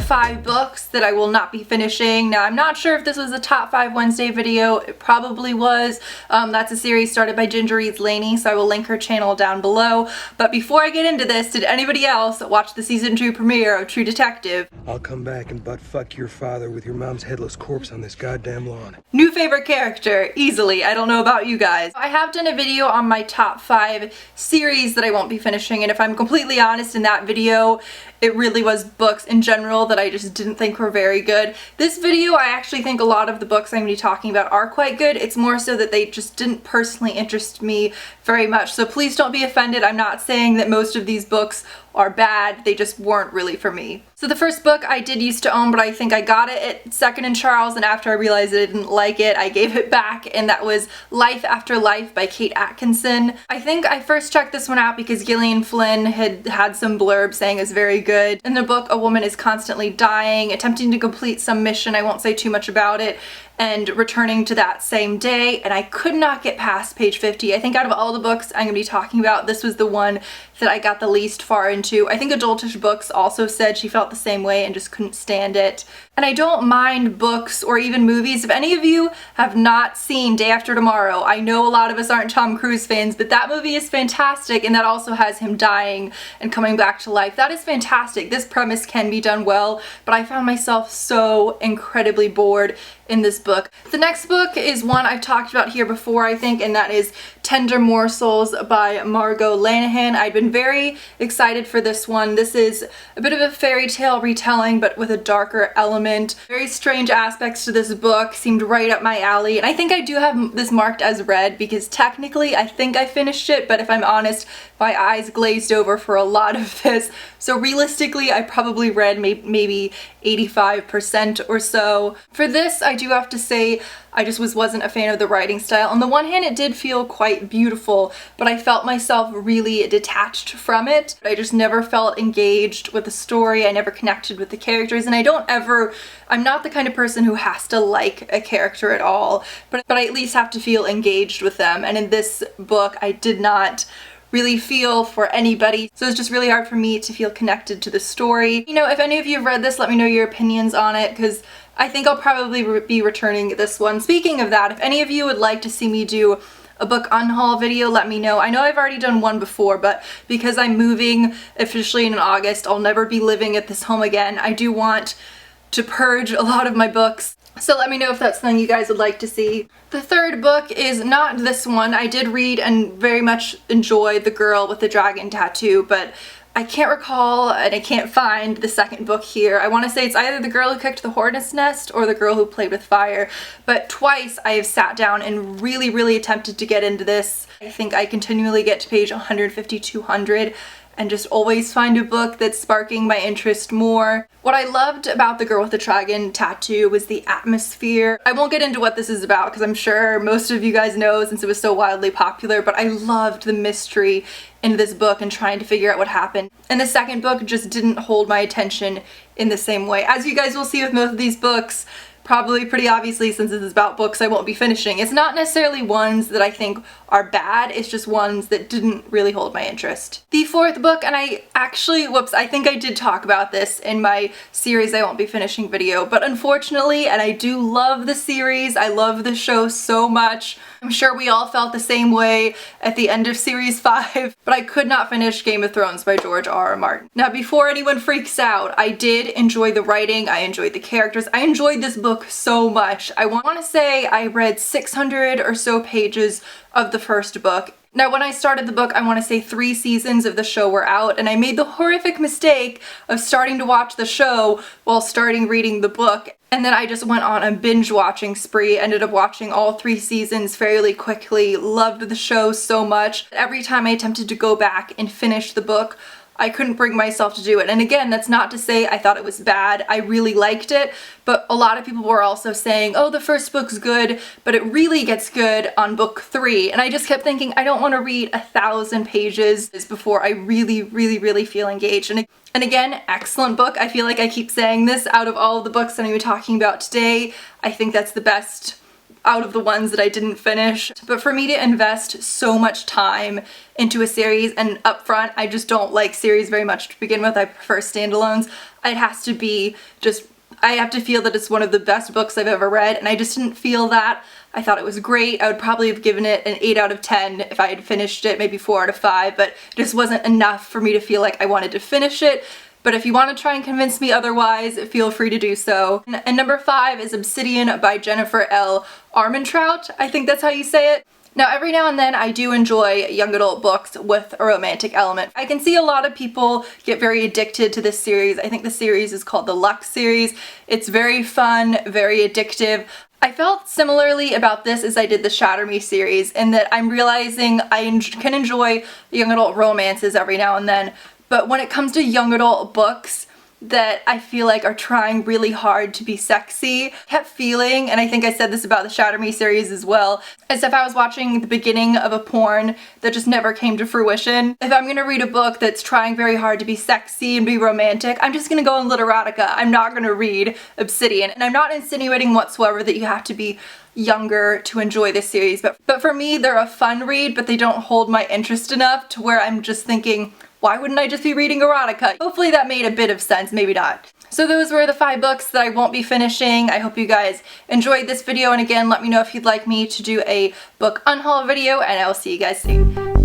5 books that I will not be finishing. Now, I'm not sure if this was a top 5 Wednesday video. It probably was. That's a series started by Ginger Eats Lainey, so I will link her channel down below. But before I get into this, did anybody else watch the season 2 premiere of True Detective? I'll come back and butt fuck your father with your mom's headless corpse on this goddamn lawn. New favorite character, easily. I don't know about you guys. I have done a video on my top 5 series that I won't be finishing, and if I'm completely honest, in that video, it really was books in general that I just didn't think were very good. This video, I actually think a lot of the books I'm going to be talking about are quite good. It's more so that they just didn't personally interest me very much. So please don't be offended. I'm not saying that most of these books are bad. They just weren't really for me. So the first book I did used to own, but I think I got it at Second and Charles, and after I realized that I didn't like it, I gave it back, and that was Life After Life by Kate Atkinson. I think I first checked this one out because Gillian Flynn had some blurb saying it's very good. In the book, a woman is constantly dying, attempting to complete some mission, I won't say too much about it, and returning to that same day, and I could not get past page 50. I think out of all the books I'm going to be talking about, this was the one that I got the least far into. I think Adultish Books also said she felt the same way and just couldn't stand it. And I don't mind books or even movies. If any of you have not seen Day After Tomorrow, I know a lot of us aren't Tom Cruise fans, but that movie is fantastic, and that also has him dying and coming back to life. That is fantastic. This premise can be done well, but I found myself so incredibly bored in this book. The next book is one I've talked about here before, I think, and that is Tender Morsels by Margot Lanahan. I'd been very excited for this one. This is a bit of a fairy tale retelling, but with a darker element. Very strange aspects to this book, seemed right up my alley, and I think I do have this marked as read because technically I think I finished it, but if I'm honest, my eyes glazed over for a lot of this. So realistically, I probably read maybe 85% or so. For this, I do have to say I just wasn't a fan of the writing style. On the one hand, it did feel quite beautiful, but I felt myself really detached from it. I just never felt engaged with the story. I never connected with the characters, and I'm not the kind of person who has to like a character at all, but I at least have to feel engaged with them. And in this book, I did not really feel for anybody, so it's just really hard for me to feel connected to the story. You know, if any of you have read this, let me know your opinions on it, because I think I'll probably be returning this one. Speaking of that, if any of you would like to see me do a book unhaul video, let me know. I know I've already done one before, but because I'm moving officially in August, I'll never be living at this home again. I do want to purge a lot of my books, so let me know if that's something you guys would like to see. The third book is not this one. I did read and very much enjoy The Girl with the Dragon Tattoo, but I can't recall and I can't find the second book here. I want to say it's either The Girl Who Cooked the Hornet's Nest or The Girl Who Played with Fire, but twice I have sat down and really attempted to get into this. I think I continually get to page 150, 200, and just always find a book that's sparking my interest more. What I loved about The Girl with the Dragon Tattoo was the atmosphere. I won't get into what this is about because I'm sure most of you guys know since it was so wildly popular, but I loved the mystery in this book and trying to figure out what happened. And the second book just didn't hold my attention in the same way. As you guys will see with most of these books, probably pretty obviously since this is about books I won't be finishing, it's not necessarily ones that I think are bad, it's just ones that didn't really hold my interest. The fourth book, and I think I did talk about this in my series I won't be finishing video, but unfortunately, and I do love the series, I love the show so much, I'm sure we all felt the same way at the end of series 5, but I could not finish Game of Thrones by George R.R. Martin. Now, before anyone freaks out, I did enjoy the writing, I enjoyed the characters, I enjoyed this book so much. I want to say I read 600 or so pages of the first book. Now, when I started the book, I want to say 3 seasons of the show were out, and I made the horrific mistake of starting to watch the show while starting reading the book. And then I just went on a binge watching spree, ended up watching all 3 seasons fairly quickly, loved the show so much. Every time I attempted to go back and finish the book, I couldn't bring myself to do it. And again, that's not to say I thought it was bad. I really liked it, but a lot of people were also saying, oh, the first book's good, but it really gets good on book 3. And I just kept thinking, I don't want to read 1,000 pages before I really feel engaged. And again, excellent book. I feel like I keep saying this out of all of the books that I'm going to be talking about today. I think that's the best out of the ones that I didn't finish. But for me to invest so much time into a series, and up front, I just don't like series very much to begin with. I prefer standalones. It has to be just, I have to feel that it's one of the best books I've ever read, and I just didn't feel that. I thought it was great. I would probably have given it an 8 out of 10 if I had finished it, maybe 4 out of 5, but it just wasn't enough for me to feel like I wanted to finish it. But if you want to try and convince me otherwise, feel free to do so. And number 5 is Obsidian by Jennifer L. Armentrout. I think that's how you say it. Now, every now and then I do enjoy young adult books with a romantic element. I can see a lot of people get very addicted to this series. I think the series is called the Lux series. It's very fun, very addictive. I felt similarly about this as I did the Shatter Me series, in that I'm realizing I can enjoy young adult romances every now and then, but when it comes to young adult books that I feel like are trying really hard to be sexy, I kept feeling, and I think I said this about the Shatter Me series as well, as if I was watching the beginning of a porn that just never came to fruition. If I'm gonna read a book that's trying very hard to be sexy and be romantic, I'm just gonna go in literotica. I'm not gonna read Obsidian. And I'm not insinuating whatsoever that you have to be younger to enjoy this series, but for me, they're a fun read, but they don't hold my interest enough to where I'm just thinking, why wouldn't I just be reading erotica? Hopefully that made a bit of sense, maybe not. So those were the 5 books that I won't be finishing. I hope you guys enjoyed this video, and again, let me know if you'd like me to do a book unhaul video, and I will see you guys soon.